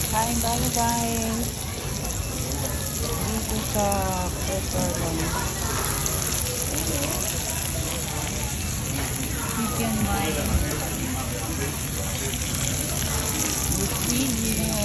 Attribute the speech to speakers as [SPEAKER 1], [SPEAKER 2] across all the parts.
[SPEAKER 1] Kain tayo guys. Dito sa Pepperland. Chicken wine. Luchillo.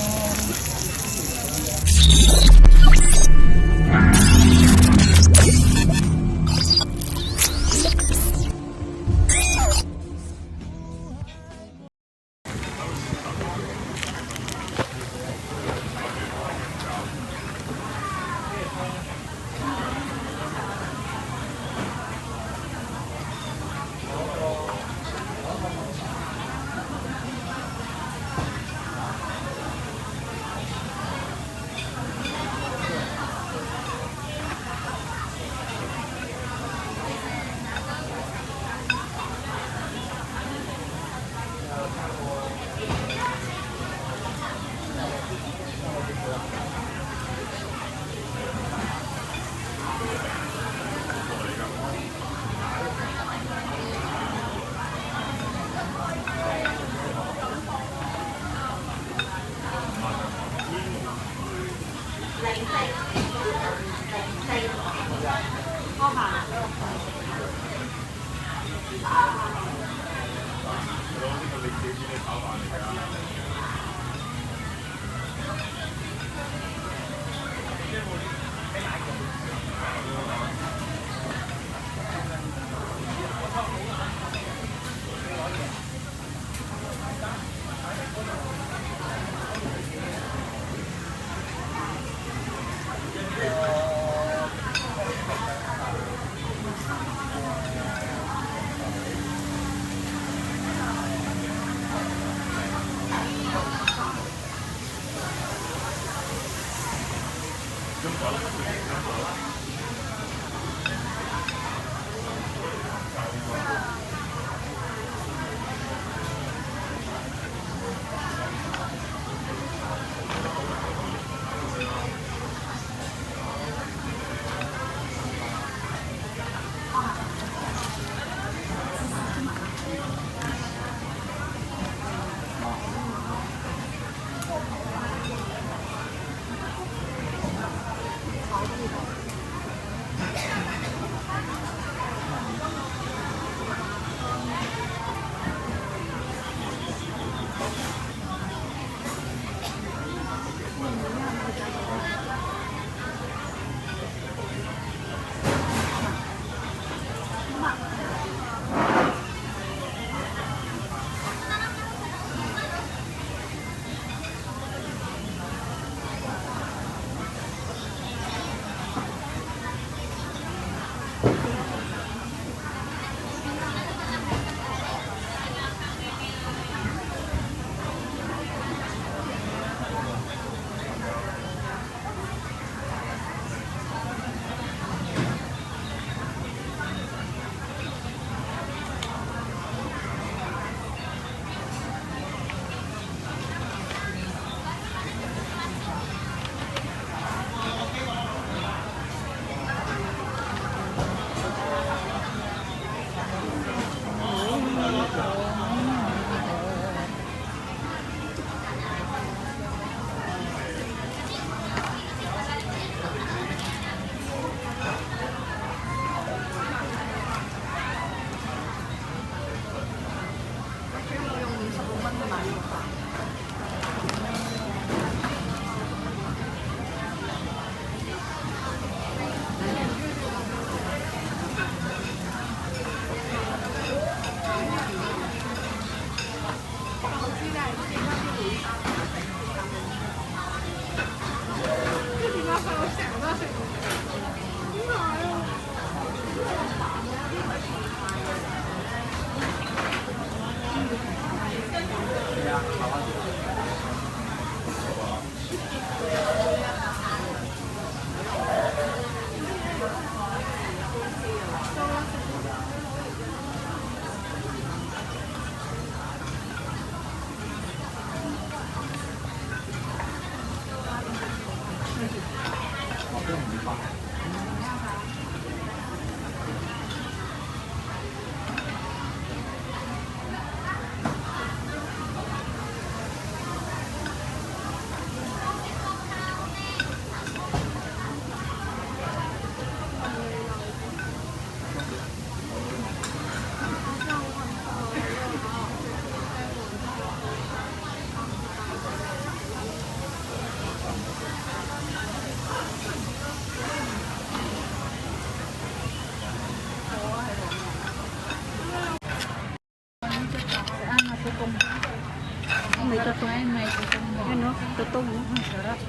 [SPEAKER 1] Tutong.
[SPEAKER 2] Sarap.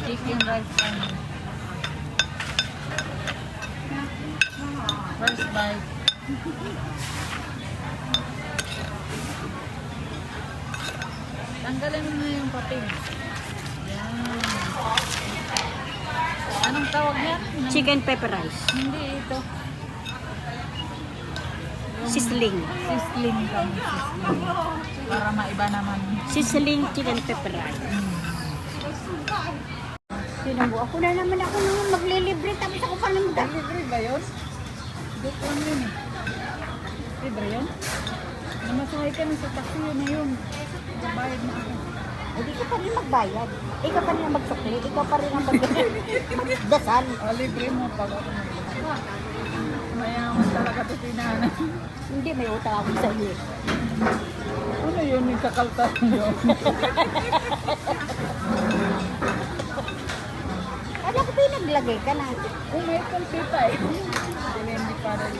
[SPEAKER 2] Chicken rice and first bite. Tanggalin mo na yung papel. Yan. Anong tawag yan?
[SPEAKER 1] Chicken pepper rice.
[SPEAKER 2] Hindi ito.
[SPEAKER 1] Sizzling.
[SPEAKER 2] Sizzling kami. Sizzling. Para maiba naman.
[SPEAKER 1] Sizzling chicken pepper rice. Sinubo ako na naman ako nung maglilibre tapos ako pa naman.
[SPEAKER 2] Libre ba yun? Joke lang yun eh. Libre yun? Namasahay ka na sa taxi yun na yun. Bayad na ako.
[SPEAKER 1] Hindi ka pa rin magbayad. Ikaw pa rin ang magsukli. Ikaw pa rin ang magdasal.
[SPEAKER 2] Libre mo pag ako nagdasal. Mayaman talaga ito sinana.
[SPEAKER 1] Hindi, may utang ako sa iyo.
[SPEAKER 2] Ano yun? Yung kakaltas yun.
[SPEAKER 1] Alam ko pinaglagay ka na.
[SPEAKER 2] Kung may kompita eh. Hindi pa rin.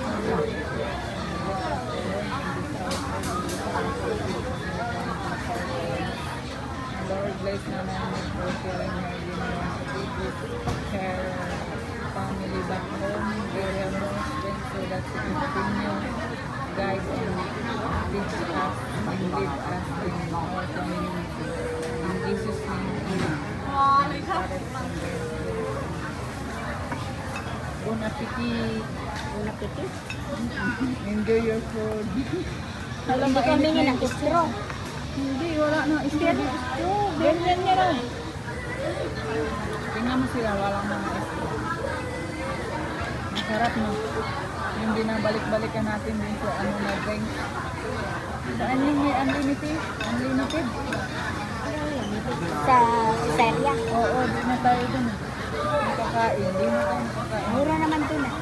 [SPEAKER 2] Lord, bless naman for sharing her ginawa sa people, her family back home, give her more strength so that she continue guide and teach us and lead us in our community. In Jesus' name, amen. Bon appetit.
[SPEAKER 1] Una piti.
[SPEAKER 2] Enjoy your food.
[SPEAKER 1] Hindi kami nga ng straw.
[SPEAKER 2] Hindi, wala na. Istero. Ganyan niya lang. Tingnan mo sila, walang mga istero. Masarap no. Yung binabalik-balikan natin din sa ano na drink. Sa unlimited? Unlimited?
[SPEAKER 1] Sa serya.
[SPEAKER 2] Oo, di na tayo dun. Nakakain, di na tayo nakakain.
[SPEAKER 1] Mura naman dun eh.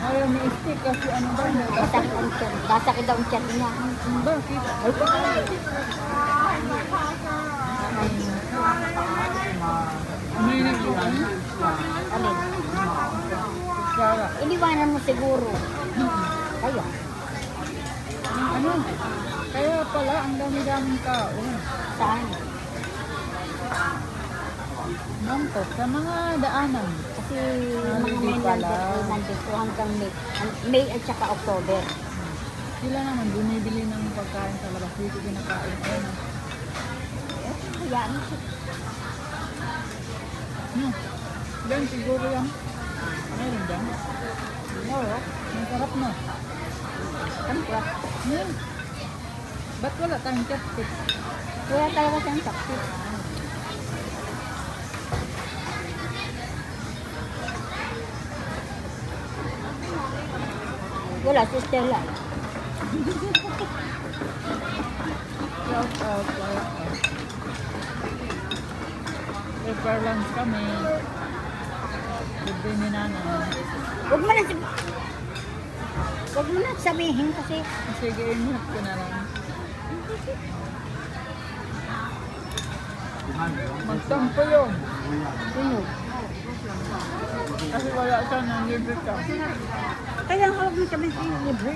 [SPEAKER 2] Ayaw ni stick kasi ano ba?
[SPEAKER 1] Basakit ang tiyan. Basakit daw ang tiyan niya.
[SPEAKER 2] Bakit? Ay, umiinit po ano?
[SPEAKER 1] Alin?
[SPEAKER 2] Sara.
[SPEAKER 1] Iniwanan mo siguro. Kaya.
[SPEAKER 2] Ano? Kaya pala, ang dami-daming tao.
[SPEAKER 1] Saan?
[SPEAKER 2] Nanto, sa mga daanan.
[SPEAKER 1] Kasi mga
[SPEAKER 2] Hindi pala.
[SPEAKER 1] mainland nandito hanggang May at saka October.
[SPEAKER 2] Sila naman bumibili ng pagkain sa labas. Dito kinakain. Ayun.
[SPEAKER 1] Hayaan mo siya.
[SPEAKER 2] Dan siguro yan. Meron dyan.
[SPEAKER 1] Oo.
[SPEAKER 2] Masarap na.
[SPEAKER 1] Ano ba?
[SPEAKER 2] Ba't wala tayong chopstick?
[SPEAKER 1] Wala talaga siyang saksi. Wala, si Stella.
[SPEAKER 2] Shout out. Prepare lunch kami. Libre ni Nana.
[SPEAKER 1] Huwag mo na sabihin kasi
[SPEAKER 2] Sige, ingat ko na lang. Magtampo yun.
[SPEAKER 1] sino.
[SPEAKER 2] Kasi wala siya nang libre ka.
[SPEAKER 1] Kaya huwag mo sabihin sino libre.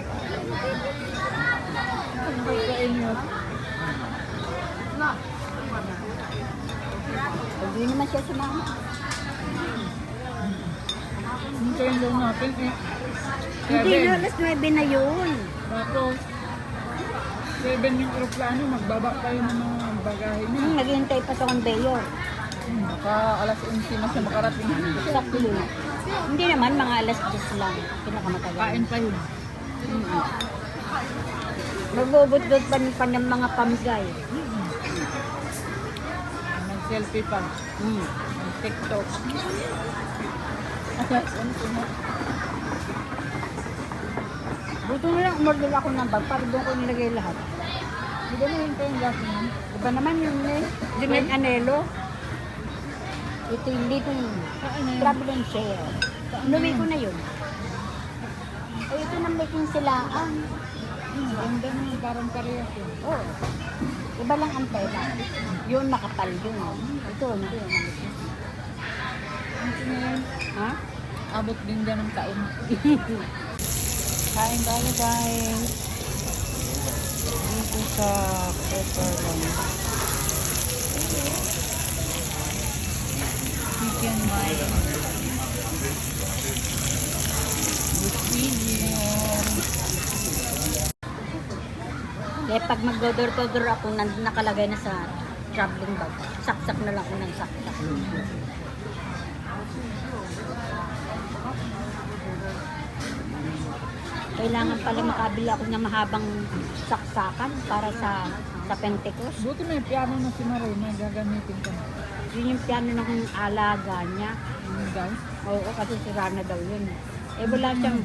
[SPEAKER 2] Ang pagkain nyo.
[SPEAKER 1] Hindi naman siya sumama.
[SPEAKER 2] Hintayin daw natin eh.
[SPEAKER 1] Hindi na,
[SPEAKER 2] 7.
[SPEAKER 1] alas 9 na yun.
[SPEAKER 2] Tapos, 7 yung aeroplano, magbaba tayo ng mga bagahe niya.
[SPEAKER 1] Naghihintay pa sa conveyor.
[SPEAKER 2] Baka alas 11 na siya makarating.
[SPEAKER 1] Sakto. Hindi naman, mga alas 10 lang. Pinakamatagal.
[SPEAKER 2] Kain pa yun.
[SPEAKER 1] Magbubot-bot pa ng mga pamigay.
[SPEAKER 2] Mag-selfie pa. Mag-tiktok. Alas 11 na.
[SPEAKER 1] Buto na lang, umorder ako ng bag para doon ko nilagay lahat.
[SPEAKER 2] Di ba na yung gas mo?
[SPEAKER 1] Iba naman yung Jeanette Anelo. Ito yung dito yung travel and share. Inuwi ko na yun. Ay, ito nang making silaan.
[SPEAKER 2] Ganda na, parang parehas yun.
[SPEAKER 1] Oo. Iba lang ang pera. Yun makapal yun. Ito hindi.
[SPEAKER 2] Ano yun?
[SPEAKER 1] Ha?
[SPEAKER 2] Abot din dyan ng taon.
[SPEAKER 1] Kain tayo guys. Dito sa pepper lunch. pag mag-door-to-door ako, nakalagay na sa traveling bag. Saksak na lang ako ng saksak. Kailangan pala makabili ako ng mahabang saksakan para sa Pentecost.
[SPEAKER 2] Buti may piano na si Marina, gagamitin ko na.
[SPEAKER 1] Yun yung piano ng alaga niya.
[SPEAKER 2] Guys,
[SPEAKER 1] Oo, kasi sira na daw yun. Eh wala siyang,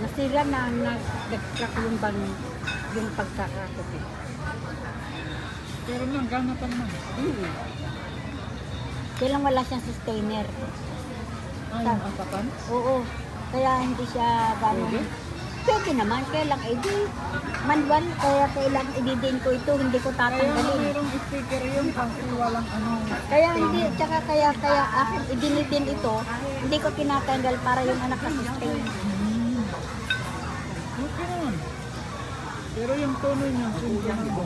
[SPEAKER 1] nasira na, nag-crack yung pagkakakot eh.
[SPEAKER 2] pero gana pa naman.
[SPEAKER 1] Kailang wala siyang sustainer.
[SPEAKER 2] Ay, yung asakan?
[SPEAKER 1] Oo, kaya hindi siya gano'n.
[SPEAKER 2] Pwede?
[SPEAKER 1] Pwede naman, kailang di manual, kaya kailang ididin ko ito, hindi ko
[SPEAKER 2] Kaya
[SPEAKER 1] tatanggalin.
[SPEAKER 2] mayroong sticker yung kasi walang ano.
[SPEAKER 1] Kaya hindi, tsaka kaya akin idinidin ito, hindi ko tinatanggal para yung anak na sustain.
[SPEAKER 2] Okay naman. Pero yung tono niya, simple na iba.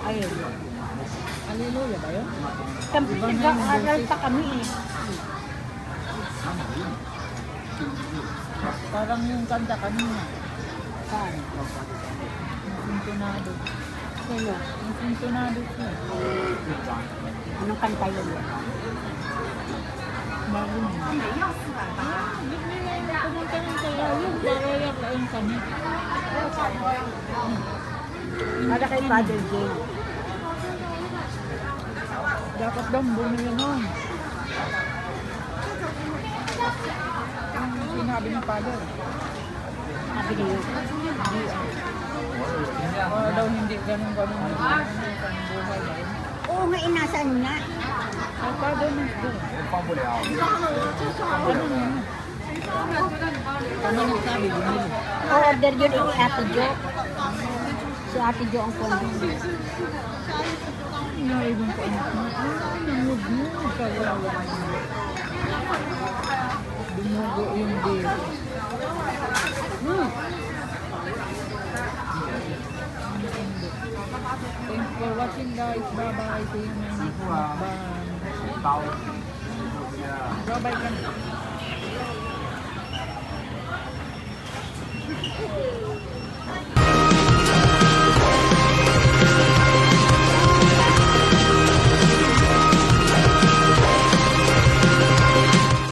[SPEAKER 1] Ayun.
[SPEAKER 2] Hallelujah ba yun?
[SPEAKER 1] Kampi, nag-aaral pa kami eh.
[SPEAKER 2] Parang yung kanta kanina.
[SPEAKER 1] Saan?
[SPEAKER 2] Yung sintonado.
[SPEAKER 1] Sino?
[SPEAKER 2] Yung sintonado siya.
[SPEAKER 1] Anong kanta yun?
[SPEAKER 2] Bago niya. Hindi nila yung pumunta ng kaya yun. Barayak na yung kanya.
[SPEAKER 1] Para kay Father Jane.
[SPEAKER 2] Dapat daw bumili nun. Yung sinabi ng father.
[SPEAKER 1] Sabi niyo.
[SPEAKER 2] Para daw hindi ganun yung buhay na yun.
[SPEAKER 1] Oo nga, inasaan nga.
[SPEAKER 2] Ang father ng school. Ano yun? Ano nagsabi? Bumili.
[SPEAKER 1] Order yun ni Ate Jo. Si Ate Jo ang kundi.
[SPEAKER 2] Inaibang ko anak mo. Nangod mo. Kawawa. Dumugo yung dito. Thanks for watching guys. Bye-bye. See you in my next mukbang. Bye-bye ka na.